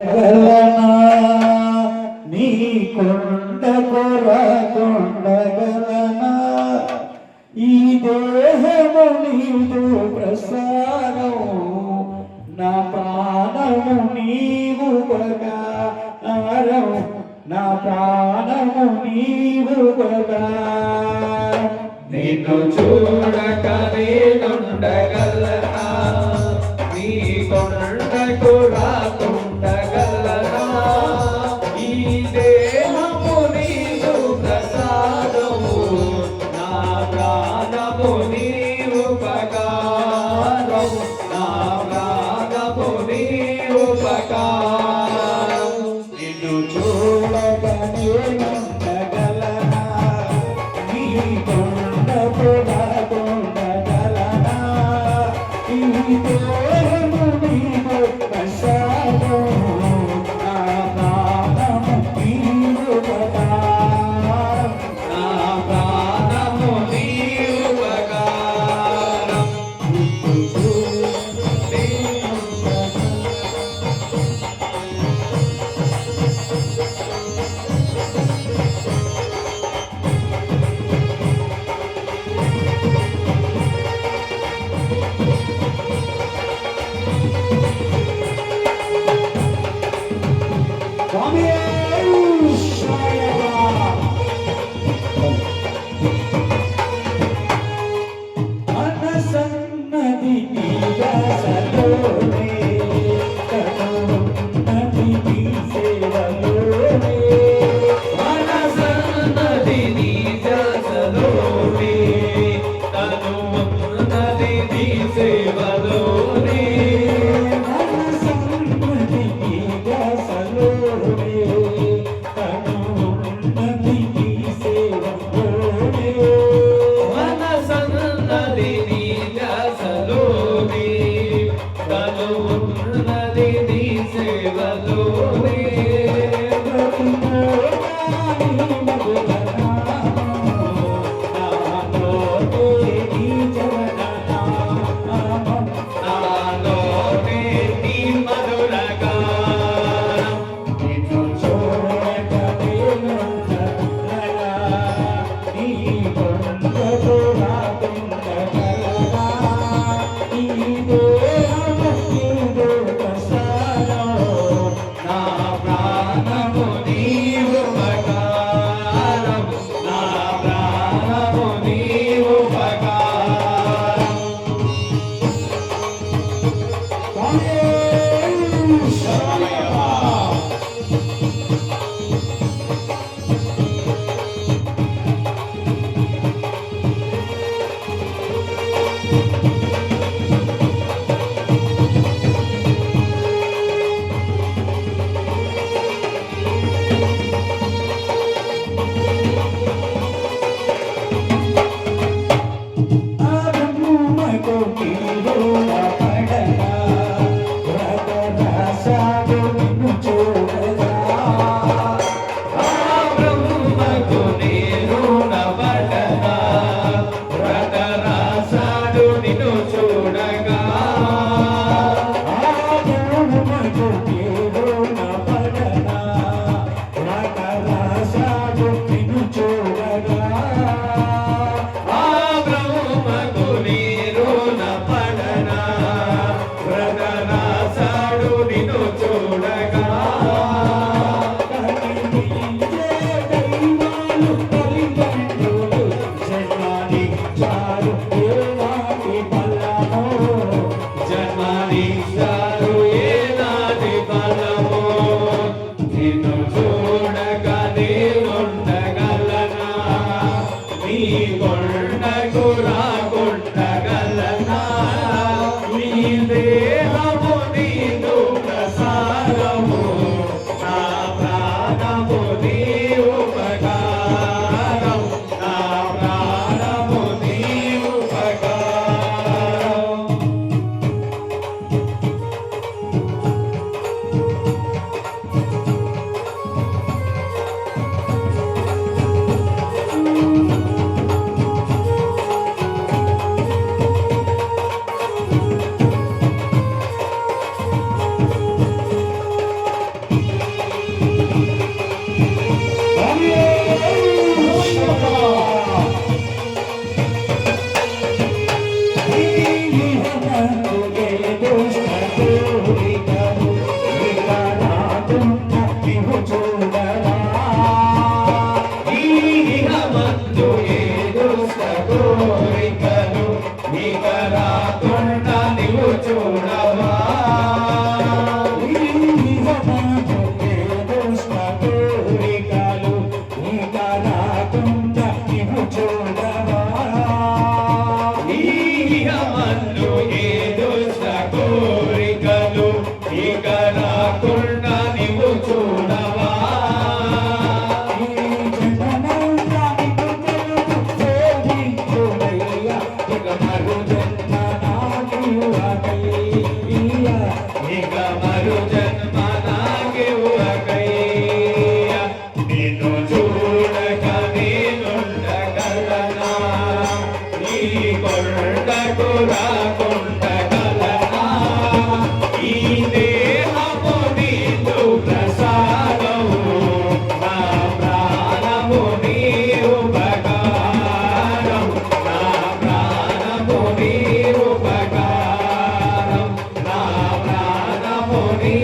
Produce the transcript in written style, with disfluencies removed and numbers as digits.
గలనా నీ కొండ కొరకొండగలనా ఈ దేహము నీదు ప్రసాదం నా ప్రాణము నీవు ప్రకారం నా ప్రాణము నీవు ప్రకారం నిన్ను చూడక నేనుండగలనా నీ కొండకు రాకుండగలనా ఈ దేహము నీవు ప్రసాదము నా ప్రాణము నీవు ఉపకారం నా ప్రాణము నీవు ఉపకారం నిన్ను చూడక నేనుండగలనా నీ కొండకు రాకుండగలనా ఈ దేహము నీవు ప్రసాదం నా ప్రాణము నీవు ప్రకారం నా ప్రాణము నీవు ఉపకారం స్వామి మనసన్నది సలోనే కనున్నది సేవలోనే మనసన్నది నీ దాసలోనే తను ఉన్నది నీ సేవలోనే మనసన్నది సలోనే కనున్నది సేవలోనే మనసన్నది నీ దాసలోనే తను ఉన్నది నీ సేవలోనే నాలోనే నీ మధుర గానం నిన్ను చూడక నీ కొండకు రాకుండగలనా ఈ దేహము నీదు ప్రసాదం నా కొండకు రాకుండగలనా ఈ దేహము నీదు ప్రసాదము నా ప్రాణము నీ ఉపకారం నా ప్రాణము నీ ఉపకారం నా ప్రాణము నీ